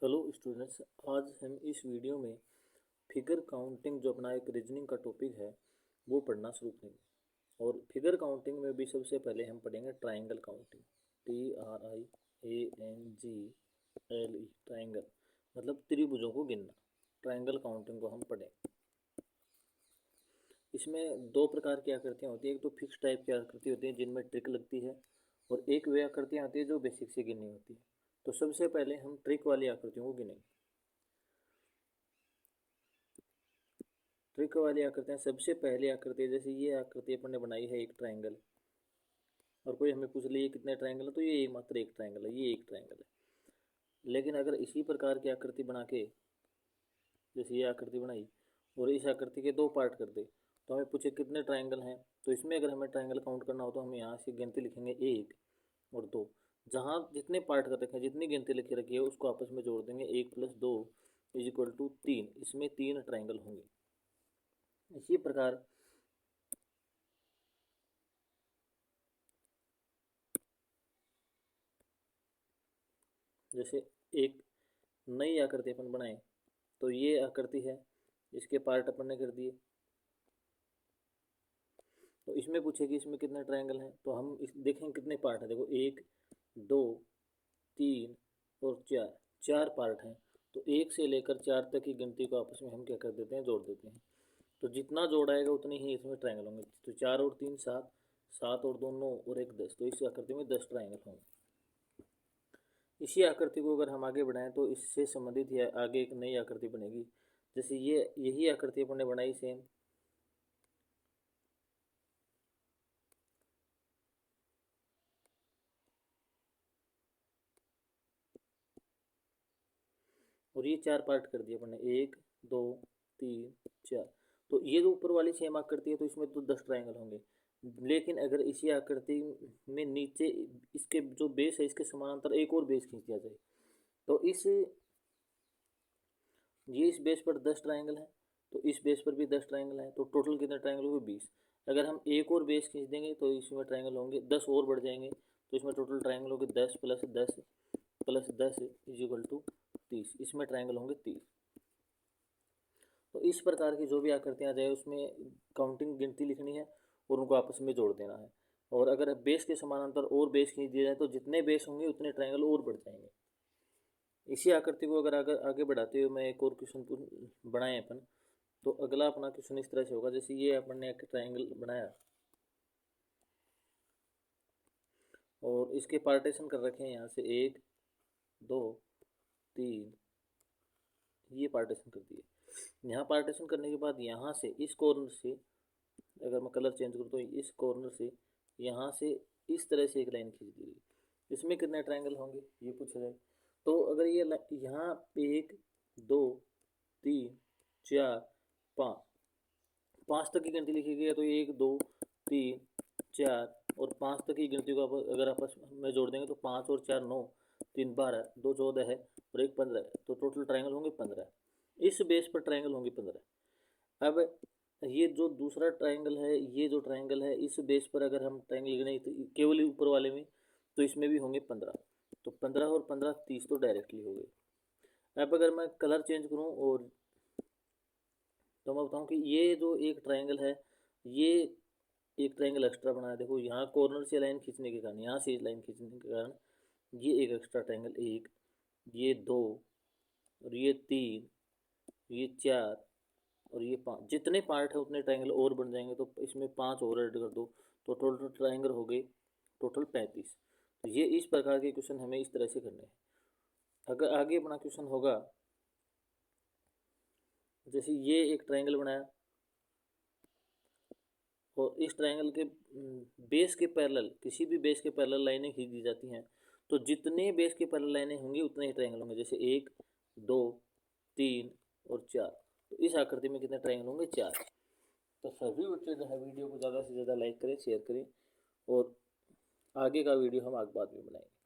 Hello students, आज हम इस वीडियो में फिगर काउंटिंग जो अपना एक रीजनिंग का टॉपिक है वो पढ़ना शुरू करेंगे। और फिगर काउंटिंग में भी सबसे पहले हम पढ़ेंगे ट्राइंगल काउंटिंग। TRIANGLE ट्राइंगल मतलब त्रिभुजों को गिनना। ट्राइंगल काउंटिंग को हम पढ़ेंगे। इसमें दो प्रकार की आकृतियाँ होती है। एक तो फिक्स टाइप की आकृति होती है जिनमें ट्रिक लगती है, और एक वे आकृतियाँ होती है जो बेसिक से गिननी होती है। तो सबसे पहले हम ट्रिक वाली आकृतियों को गिनेंगे। ट्रिक वाली आकृतियाँ, सबसे पहली आकृति जैसे ये आकृति अपन ने बनाई है एक ट्रायंगल, और कोई हमें पूछ ले ये कितने ट्रायंगल है, तो ये मात्र एक ट्रायंगल है, ये एक ट्रायंगल है। लेकिन अगर इसी प्रकार की आकृति बना के, जैसे ये आकृति बनाई और इस आकृति के दो पार्ट कर दे, तो हमें पूछे कितने ट्रायंगल हैं, तो इसमें अगर हमें ट्रायंगल काउंट करना हो तो हम यहाँ से गिनती लिखेंगे 1 और 2। जहाँ जितने पार्ट कर रखे हैं, जितनी गिनती लिखी रखी है उसको आपस में जोड़ देंगे। 1 + 2 = 3। इसमें 3 ट्रायंगल होंगे। इसी प्रकार जैसे एक नई आकृति अपन बनाए, तो ये आकृति है, इसके पार्ट अपन ने कर दिए। तो इसमें पूछे कि इसमें कितने ट्रायंगल हैं, तो हम इस देखें कितने पार्ट हैं। देखो 1 2 3 और 4, 4 पार्ट हैं। तो 1 से लेकर 4 तक की गिनती को आपस में हम क्या कर देते हैं, जोड़ देते हैं। तो जितना जोड़ाएगा उतनी ही इसमें ट्रायंगल होंगे। तो 4 और 3 7, 7 और 2 9 और 1 10। तो इस आकृति में 10 ट्रायंगल होंगे। इसी आकृति को अगर हम आगे बढ़ाएं तो इससे संबंधित ही आगे एक नई आकृति बनेगी। जैसे ये यही आकृति अपन ने बनाई सेम, और ये 4 पार्ट कर दिए अपन ने, 1 2 3 4। तो ये जो ऊपर वाली सेम आकृति है, तो इसमें तो 10 ट्रायंगल होंगे। लेकिन अगर इसी आकृति में नीचे इसके जो बेस है इसके समानांतर एक और बेस खींच दिया जाए, तो ये इस बेस पर 10 ट्रायंगल है, तो इस बेस पर भी 10 ट्रायंगल है। तो टोटल कितने ट्रायंगल होंगे, 20। अगर हम एक और बेस खींच देंगे तो इसमें ट्रायंगल होंगे 10 और बढ़ जाएंगे। तो इसमें टोटल ट्रायंगल होंगे 10 + 10 + 10 = 30। इसमें ट्रायंगल होंगे 30। तो इस प्रकार की जो भी आकृतियाँ जाए उसमें काउंटिंग गिनती लिखनी है और उनको आपस में जोड़ देना है। और अगर बेस के समानांतर और बेस खींच दिया जाए तो जितने बेस होंगे उतने ट्रायंगल और बढ़ जाएंगे। इसी आकृति को अगर आगे बढ़ाते हुए मैं एक और क्वेश्चन बनाए अपन, तो अगला अपना क्वेश्चन इस तरह से होगा। जैसे ये अपन ने एक ट्रायंगल बनाया और इसके पार्टीशन कर रखे हैं, यहाँ से 1 2 3, ये पार्टीशन कर दिए। यहाँ पार्टीशन करने के बाद यहाँ से इस कॉर्नर से, अगर मैं कलर चेंज करूँ तो इस कॉर्नर से यहाँ से इस तरह से एक लाइन खींच दी गई। इसमें कितने ट्रायंगल होंगे ये पूछा जाए, तो अगर ये यहाँ 1 2 3 4 5, 5 तक की गिनती लिखी गई है, तो 1 2 3 4 और 5 तक की गिनती को अगर आपस में जोड़ देंगे तो 5 और 4 9, 3 12, 2 14 है और 1 15 है। तो टोटल ट्रायंगल होंगे 15। इस बेस पर ट्रायंगल होंगे 15। अब ये जो दूसरा ट्रायंगल है, ये जो ट्रायंगल है, इस बेस पर अगर हम ट्रायंगल गिने तो केवल ऊपर वाले में, तो इसमें भी होंगे 15। तो 15 और 15 30 तो डायरेक्टली हो गए। अब अगर मैं कलर चेंज करूँ और तो मैं बताऊँ कि ये जो एक ट्रायंगल है, ये एक ट्रायंगल एक्स्ट्रा बना है। देखो यहाँ कॉर्नर से लाइन खींचने के कारण, यहाँ से लाइन खींचने के कारण ये एक एक्स्ट्रा ट्रायंगल, 1 ये 2 और ये 3 ये 4 और ये 5। जितने पार्ट है उतने ट्रायंगल और बन जाएंगे। तो इसमें 5 और ऐड कर दो तो टोटल ट्रायंगल हो गए टोटल 35। तो ये इस प्रकार के क्वेश्चन हमें इस तरह से करने हैं। अगर आगे अपना क्वेश्चन होगा, जैसे ये एक ट्रायंगल बनाया और इस ट्रायंगल के बेस के पैरेलल, किसी भी बेस के पैरेलल लाइनें खींच दी जाती हैं, तो जितने बेस के पैरेलल लाइनें होंगी उतने ही ट्रायंगल होंगे। जैसे 1 2 3 और 4। तो इस आकृति में कितने ट्रायंगल होंगे, 4। तो सभी बच्चे जो है वीडियो को ज़्यादा से ज़्यादा लाइक करें, शेयर करें, और आगे का वीडियो हम आगे बाद में बनाएंगे।